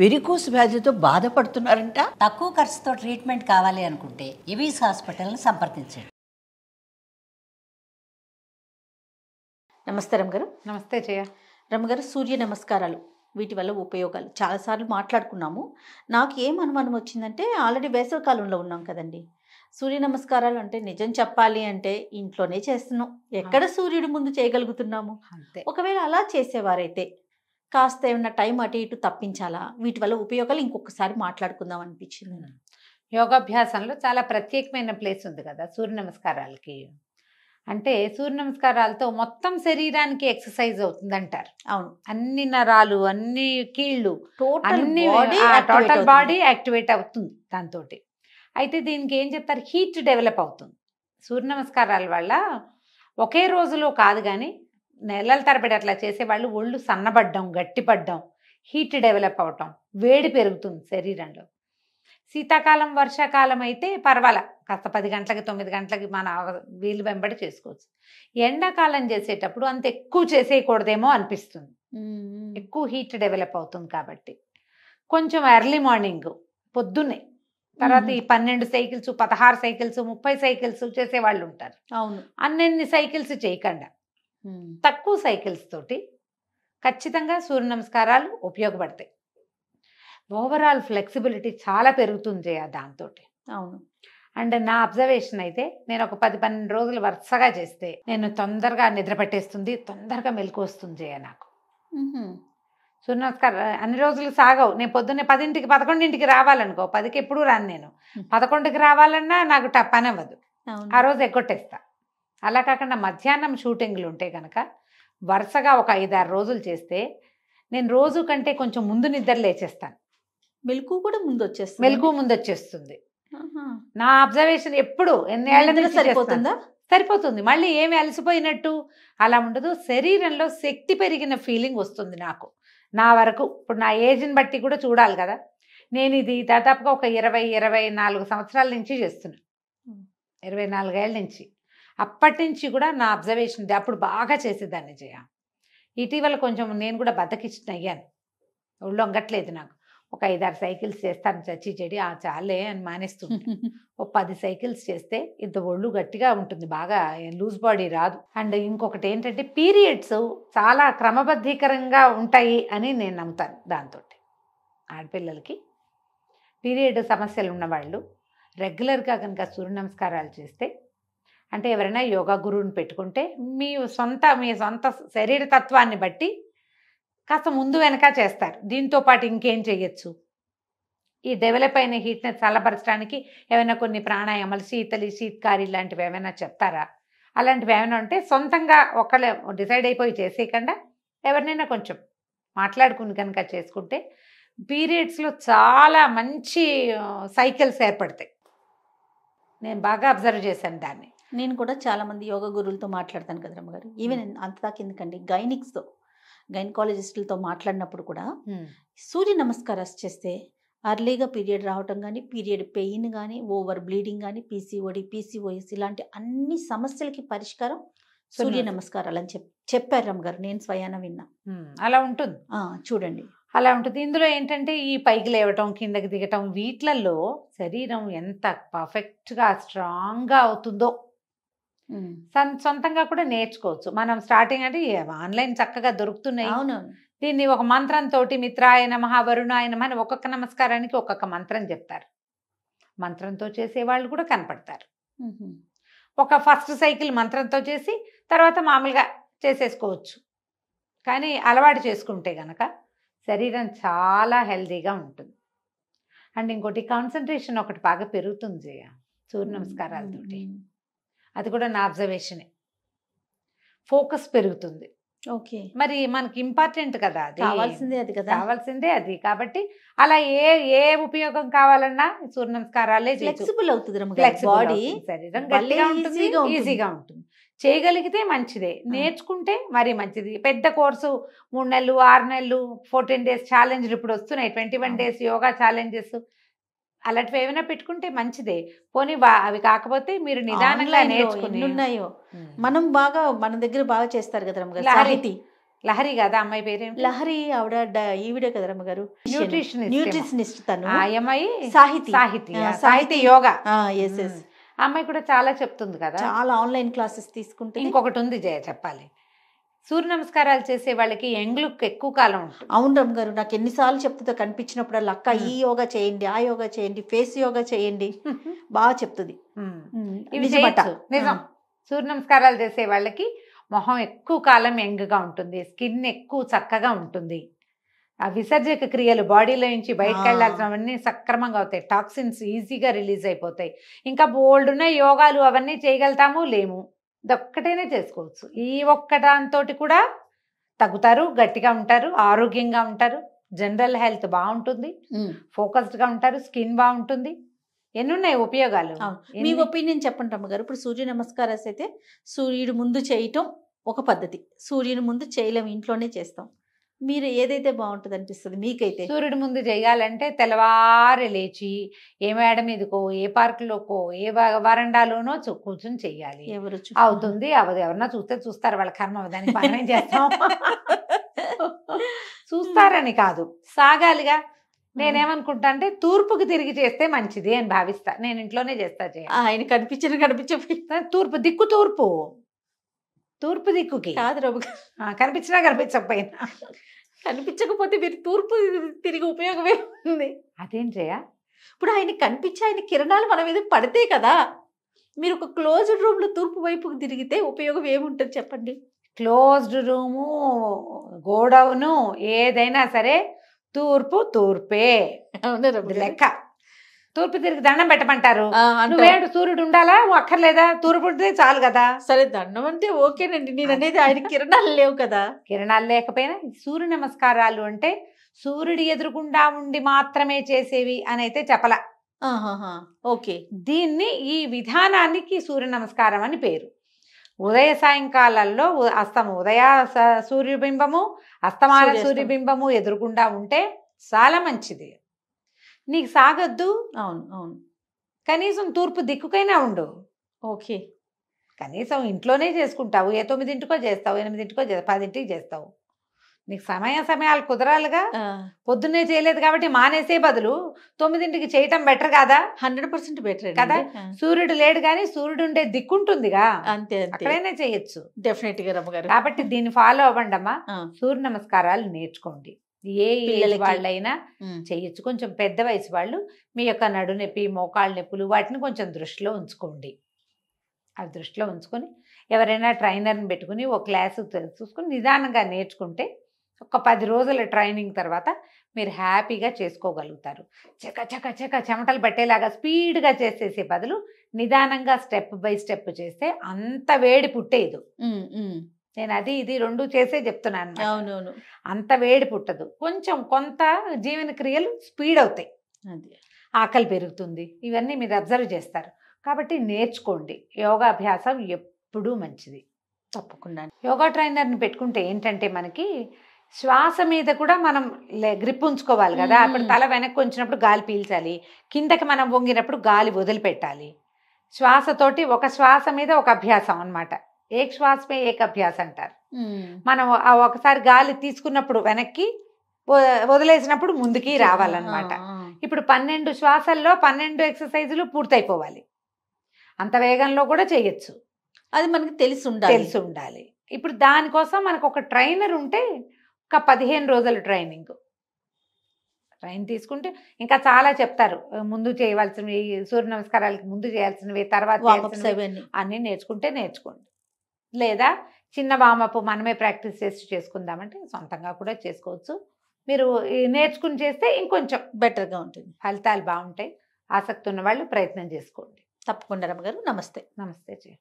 Varicose వ్యాధితో బాధపడుతున్నారంట. తక్కువ ఖర్చుతో ట్రీట్మెంట్ కావాలి అనుకుంటే ఎవిస్ హాస్పిటల్ని సంప్రదించండి. నమస్తే రమ్మగారు. నమస్తే జయ. రమ్మగారు, సూర్య నమస్కారాలు వీటి వల్ల ఉపయోగాలు చాలాసార్లు మాట్లాడుకున్నాము. నాకు ఏం అనుమానం వచ్చిందంటే, ఆల్రెడీ వేసవికాలంలో ఉన్నాం కదండి. సూర్య నమస్కారాలు అంటే నిజం చెప్పాలి అంటే ఇంట్లోనే చేస్తున్నాం, ఎక్కడ సూర్యుడి ముందు చేయగలుగుతున్నాము? అంతే. ఒకవేళ అలా చేసేవారైతే కాస్త ఏమన్నా టైం అటు ఇటు తప్పించాలా? వీటి వల్ల ఉపయోగాలు ఇంకొకసారి మాట్లాడుకుందాం అనిపించింది. యోగాభ్యాసంలో చాలా ప్రత్యేకమైన ప్లేస్ ఉంది కదా సూర్య నమస్కారాలకి. అంటే సూర్య నమస్కారాలతో మొత్తం శరీరానికి ఎక్సర్సైజ్ అవుతుంది అంటారు. అవును, అన్ని నరాలు, అన్ని కీళ్ళు, అన్ని టోటల్ టోటల్ బాడీ యాక్టివేట్ అవుతుంది దాంతో. అయితే దీనికి ఏం చెప్తారు, హీట్ డెవలప్ అవుతుంది. సూర్య నమస్కారాల వల్ల ఒకే రోజులో కాదు కానీ నెలల తరబడి అట్లా చేసేవాళ్ళు ఒళ్ళు సన్నబడ్డం, గట్టిపడ్డం, హీట్ డెవలప్ అవటం, వేడి పెరుగుతుంది శరీరంలో. శీతాకాలం, వర్షాకాలం అయితే పర్వాలా, కాస్త 10 గంటలకి 9 గంటలకి మన వీలు వెంబడి చేసుకోవచ్చు. ఎండాకాలం చేసేటప్పుడు అంత ఎక్కువ చేసేయకూడదేమో అనిపిస్తుంది, ఎక్కువ హీట్ డెవలప్ అవుతుంది కాబట్టి. కొంచెం ఎర్లీ మార్నింగ్ పొద్దున్నే, తర్వాత ఈ 12 సైకిల్స్, 16 సైకిల్స్, 30 సైకిల్స్ చేసేవాళ్ళు ఉంటారు. అవును, అన్నెన్ని సైకిల్స్ చేయకుండా తక్కువ సైకిల్స్ తోటి ఖచ్చితంగా సూర్య నమస్కారాలు ఉపయోగపడతాయి. ఓవరాల్ ఫ్లెక్సిబిలిటీ చాలా పెరుగుతుంది దాంతో. అవును. అండ్ నా అబ్జర్వేషన్ అయితే, నేను ఒక 10-12 రోజులు వరుసగా చేస్తే నేను తొందరగా నిద్ర పట్టేస్తుంది, తొందరగా మెలకు వస్తుంది నాకు. సూర్య నమస్కారం అన్ని రోజులు సాగవు. నేను పొద్దున్నే 10ంటికి 11ంటికి రావాలనుకో, 10కి ఎప్పుడు రాను నేను. 11కి రావాలన్నా నాకు పని అవ్వదు, ఆ రోజు ఎగ్గొట్టేస్తా. అలా కాకుండా మధ్యాహ్నం షూటింగ్లు ఉంటే కనుక వరుసగా ఒక 5-6 రోజులు చేస్తే నేను రోజు కంటే కొంచెం ముందు నిద్ర లేచేస్తాను. మెలకు కూడా ముందు వచ్చేస్తుంది. మెలకు ముందు వచ్చేస్తుంది. నా అబ్జర్వేషన్ ఎప్పుడు ఎన్నేళ్ల నుంచి సరిపోతుందా? సరిపోతుంది. మళ్ళీ ఏమి అలసిపోయినట్టు అలా ఉండదు. శరీరంలో శక్తి పెరిగిన ఫీలింగ్ వస్తుంది నాకు. నా వరకు ఇప్పుడు నా ఏజ్ని బట్టి కూడా చూడాలి కదా. నేను ఇది దాదాపుగా ఒక 20-24 సంవత్సరాల నుంచి చేస్తున్నాను, 24 ఏళ్ళ నుంచి. అప్పటి నుంచి కూడా నా అబ్జర్వేషన్, అప్పుడు బాగా చేసేదాన్ని జయ. ఇటీవల కొంచెం నేను కూడా బద్దకిచ్చిన అయ్యాను, ఒళ్ళు వంగట్లేదు నాకు. ఒక 5-6 సైకిల్స్ చేస్తాను చచ్చి చెడి, చాలే అని మానేస్తుంది. ఒక 10 సైకిల్స్ చేస్తే ఇంత ఒళ్ళు గట్టిగా ఉంటుంది, బాగా లూజ్ బాడీ రాదు. అండ్ ఇంకొకటి ఏంటంటే, పీరియడ్స్ చాలా క్రమబద్ధీకరంగా ఉంటాయి అని నేను నమ్ముతాను. దాంతో ఆడపిల్లలకి పీరియడ్ సమస్యలు ఉన్నవాళ్ళు రెగ్యులర్గా కనుక సూర్య నమస్కారాలు చేస్తే, అంటే ఎవరైనా యోగా గురువుని పెట్టుకుంటే మీ సొంత శరీర తత్వాన్ని బట్టి కాస్త ముందు వెనక చేస్తారు. దీంతో పాటు ఇంకేం చేయొచ్చు, ఈ డెవలప్ అయిన హీట్ని చల్లపరచడానికి ఏమైనా కొన్ని ప్రాణాయామాలు, శీతకారి లాంటివి ఏమైనా చెప్తారా? అలాంటివి ఏమైనా ఉంటే సొంతంగా ఒకళ్ళే డిసైడ్ అయిపోయి చేసేయకుండా ఎవరినైనా కొంచెం మాట్లాడుకుని కనుక చేసుకుంటే పీరియడ్స్లో చాలా మంచి సైకిల్స్ ఏర్పడతాయి. నేను బాగా అబ్జర్వ్ చేశాను దాన్ని. నేను కూడా చాలా మంది యోగా గురువులతో మాట్లాడతాను కదా రమ్మగారు. ఈవెన్ అంతదాకా ఎందుకండి, గైనకాలజిస్టులతో మాట్లాడినప్పుడు కూడా సూర్య నమస్కారాలు చేస్తే అర్లీగా పీరియడ్ రావటం కానీ, పీరియడ్ పెయిన్ కానీ, ఓవర్ బ్లీడింగ్ కానీ, పీసీఓడి, పీసీఓఎస్ ఇలాంటి అన్ని సమస్యలకి పరిష్కారం సూర్య నమస్కారాలు అని చెప్పారు రమ్మగారు. నేను స్వయాన విన్నా. అలా ఉంటుంది, చూడండి, అలా ఉంటుంది. ఇందులో ఏంటంటే ఈ పైకి లేవటం, కిందకి దిగటం, వీటిలలో శరీరం ఎంత పర్ఫెక్ట్గా స్ట్రాంగ్గా అవుతుందో సొంతంగా కూడా నేర్చుకోవచ్చు. మనం స్టార్టింగ్ అంటే ఆన్లైన్ చక్కగా దొరుకుతున్నాయి. అవునవును. దీన్ని ఒక మంత్రంతో మిత్రాయ నమః, వరుణాయ నమః అని ఒక్కొక్క నమస్కారానికి ఒక్కొక్క మంత్రం చెప్తారు. మంత్రంతో చేసేవాళ్ళు కూడా కనపడతారు. ఒక ఫస్ట్ సైకిల్ మంత్రంతో చేసి తర్వాత మామూలుగా చేసేసుకోవచ్చు. కానీ అలవాటు చేసుకుంటే కనుక శరీరం చాలా హెల్తీగా ఉంటుంది. అండ్ ఇంకోటి కాన్సన్ట్రేషన్ ఒకటి బాగా పెరుగుతుంది జయ సూర్య నమస్కారాలతోటి. అది కూడా నా అబ్జర్వేషనే. ఫోకస్ పెరుగుతుంది. ఓకే, మరి మనకి ఇంపార్టెంట్ కదా, అది కావాల్సిందే అది కదా, కావాల్సిందే అది. కాబట్టి అలా ఏ ఉపయోగం కావాలన్నా సూర్య నమస్కారాలే. ఫ్లెక్సిబుల్ అవుతుంది బాడీ, శరీరం గట్టిగా ఉంటుంది, ఈజీగా ఉంటుంది. చేయగలిగితే మంచిదే, నేర్చుకుంటే మరీ మంచిది. పెద్ద కోర్సు 3 నెలలు, 6 నెలలు, 14 days ఛాలెంజ్లు ఇప్పుడు వస్తున్నాయి, 21 days యోగా ఛాలెంజెస్, అలాంటివి ఏమైనా పెట్టుకుంటే మంచిదే. పోనీ అవి కాకపోతే మీరు నిదానంగా నేర్చుకుని ఉన్నాయో. మన దగ్గర బాగా చేస్తారు కదా లహరి కదా అమ్మాయి పేరేంటి? లహరి ఆవిడ ఈవిడే కదా రమ్మగారు, న్యూట్రిషనిస్ట్. న్యూట్రిషనిస్ట్ తను. ఆ అమ్మాయి సాహితి. సాహితి ఆ, సాహితి యోగా. Yes yes. ఆ అమ్మాయి కూడా చాలా చెప్తుంది కదా. చాలా ఆన్లైన్ క్లాసెస్ తీసుకుంటే. ఇంకొకటి ఉంది జయ చెప్పాలి, సూర్య నమస్కారాలు చేసే వాళ్ళకి యంగ్ లుక్ ఎక్కువ కాలం ఉంటుంది. అవును రమ్మగారు, నాకు ఎన్నిసార్లు చెప్తుందో కనిపించినప్పుడు అక్క ఈ యోగా చేయండి, ఆ యోగా చేయండి, ఫేస్ యోగా చేయండి, బాగా చెప్తుంది. ఇవి నిజమట. చేయొచ్చు, నిజం. సూర్య నమస్కారాలు చేసే వాళ్ళకి మొహం ఎక్కువ కాలం యంగ్గా ఉంటుంది, స్కిన్ ఎక్కువ చక్కగా ఉంటుంది, ఆ విసర్జక క్రియలు బాడీలో నుంచి బయటకు వెళ్ళాల్సినవన్నీ సక్రమంగా అవుతాయి, టాక్సిన్స్ ఈజీగా రిలీజ్ అయిపోతాయి. ఇంకా బోల్డ్ ఉన్న యోగాలు అవన్నీ చేయగలుగుతాము లేము, ఇదొక్కటైనా చేసుకోవచ్చు. ఈ ఒక్కదాంతో కూడా తగ్గుతారు, గట్టిగా ఉంటారు, ఆరోగ్యంగా ఉంటారు, జనరల్ హెల్త్ బాగుంటుంది, ఫోకస్డ్గా ఉంటారు, స్కిన్ బాగుంటుంది. ఎన్ని ఉన్నాయి ఉపయోగాలు. మీ ఒపీనియన్ చెప్పండి రమ్మగారు. ఇప్పుడు సూర్య నమస్కారాలు అయితే సూర్యుడు ముందు చేయటం ఒక పద్ధతి, సూర్యుని ముందు చేయలేము, ఇంట్లోనే చేస్తాం. మీరు ఏదైతే బాగుంటుంది అనిపిస్తుంది మీకైతే? సూర్యుడి ముందు చేయాలంటే తెల్లవారి లేచి ఏ మేడ మీదకో, ఏ పార్కులోకో, ఏ వరండాలోనో కూర్చొని చెయ్యాలి. ఎవరు అవుతుంది అవదు, ఎవరన్నా చూస్తే చూస్తారు, వాళ్ళ కర్మ, దానికి మనం ఏం చేస్తాం. చూస్తారని కాదు, సాగాలిగా. నేనేమనుకుంటా అంటే తూర్పుకి తిరిగి చేస్తే మంచిది అని భావిస్తా. నేను ఇంట్లోనే చేస్తా. ఆయన కనిపించకపోయినా తూర్పు దిక్కు, తూర్పు తూర్పు దిక్కుకి కాదు రఘు, కనిపించినా కనిపించకపోయినా. కనిపించకపోతే మీరు తూర్పు తిరిగి ఉపయోగమే ఉంది. అదేం చేయ, ఇప్పుడు ఆయన కనిపించి ఆయన కిరణాలు మన మీద పడితే కదా. మీరు ఒక క్లోజ్డ్ రూమ్ లో తూర్పు వైపుకు తిరిగితే ఉపయోగం ఏముంటుంది చెప్పండి? క్లోజ్డ్ రూము, గోడౌను, ఏదైనా సరే తూర్పు తూర్పే లెక్క. తూర్పు తిరిగి దండం పెట్టమంటారు. నువ్వేంటి సూర్యుడు ఉండాలా అక్కర్లేదా? తూర్పు ఉంటే చాలు కదా. సరే దండం అంటే ఓకేనండి, నేను అనేది ఆయన కిరణాలు లేవు కదా. కిరణాలు లేకపోయినా సూర్య నమస్కారాలు అంటే సూర్యుడి ఎదురుగుండా ఉండి మాత్రమే చేసేవి అని అయితే చెప్పలా. ఓకే, దీన్ని ఈ విధానానికి సూర్య నమస్కారం అని పేరు. ఉదయ సాయంకాలాల్లో ఉదయ సూర్యబింబము, అస్తమాన సూర్యబింబము ఎదురుగుండా ఉంటే చాలా మంచిది. నీకు సాగద్దు, అవును అవును, కనీసం తూర్పు దిక్కుకైనా ఉండు. ఓకే, కనీసం ఇంట్లోనే చేసుకుంటావు, 9ంటికో చేస్తావు, 8ంటికో 10ంటికి చేస్తావు. నీకు సమయాలు కుదరాలిగా. పొద్దున్నే చేయలేదు కాబట్టి మానేసే బదులు 9ంటికి చేయటం బెటర్ కదా. 100% బెటర్ కదా. సూర్యుడు లేడు కానీ సూర్యుడు ఉండే దిక్కుంటుందిగా, అంతే, అక్కడైనా చేయొచ్చు. డెఫినెట్ గా రమ్మగారు. కాబట్టి దీన్ని ఫాలో అవ్వండి అమ్మా. సూర్య నమస్కారాలు నేర్చుకోండి. ఏ ఏజ్ వాళ్ళైనా చేయొచ్చు. కొంచెం పెద్ద వయసు వాళ్ళు మీ యొక్క నడునొప్పి, మోకాళ్ళ నొప్పులు వాటిని కొంచెం దృష్టిలో ఉంచుకోండి. అవి దృష్టిలో ఉంచుకొని ఎవరైనా ట్రైనర్ని పెట్టుకుని ఒక క్లాసు చూసుకుని నిదానంగా నేర్చుకుంటే ఒక 10 రోజుల ట్రైనింగ్ తర్వాత మీరు హ్యాపీగా చేసుకోగలుగుతారు. చక చెమటలు పట్టేలాగా స్పీడ్గా చేసేసే బదులు నిదానంగా స్టెప్ బై స్టెప్ చేస్తే అంత వేడి పుట్టేదు. నేను అది ఇది 2 చేసే చెప్తున్నాను. అవునవును, అంత వేడి పుట్టదు. కొంత జీవన క్రియలు స్పీడ్ అవుతాయి, ఆకలి పెరుగుతుంది, ఇవన్నీ మీరు అబ్జర్వ్ చేస్తారు. కాబట్టి నేర్చుకోండి. యోగాభ్యాసం ఎప్పుడూ మంచిది. తప్పకుండా. యోగా ట్రైనర్ని పెట్టుకుంటే ఏంటంటే మనకి శ్వాస మీద కూడా మనం గ్రిప్ ఉంచుకోవాలి కదా. అప్పుడు తల వెనక్కి ఉంచినప్పుడు గాలి పీల్చాలి, కిందకి మనం వంగినప్పుడు గాలి వదిలిపెట్టాలి. శ్వాసతోటి ఒక శ్వాస మీద ఒక అభ్యాసం అన్నమాట. ఏక శ్వాసమే ఏక అభ్యాసం అంటారు. మనం ఒకసారి గాలి తీసుకున్నప్పుడు వెనక్కి, వదిలేసినప్పుడు ముందుకి రావాలన్నమాట. ఇప్పుడు 12 శ్వాసల్లో 12 ఎక్సర్సైజులు పూర్తయిపోవాలి. అంత వేగంలో కూడా చేయొచ్చు. అది మనకి తెలిసి ఉండాలి. ఇప్పుడు దానికోసం మనకు ఒక ట్రైనర్ ఉంటే ఒక 15 రోజుల ట్రైన్ తీసుకుంటే ఇంకా చాలా చెప్తారు. ముందు చేయవలసినవి, సూర్య నమస్కారాలకి ముందు చేయాల్సినవి, తర్వాత అన్నీ నేర్చుకోండి. లేదా చిన్న వామప్ మనమే ప్రాక్టీస్ చేసుకుందామంటే సొంతంగా కూడా చేసుకోవచ్చు. మీరు నేర్చుకుని చేస్తే ఇంకొంచెం బెటర్గా ఉంటుంది, ఫలితాలు బాగుంటాయి. ఆసక్తి ఉన్న వాళ్ళు ప్రయత్నం చేసుకోండి. తప్పకుండా రమ్మగారు. నమస్తే. నమస్తే.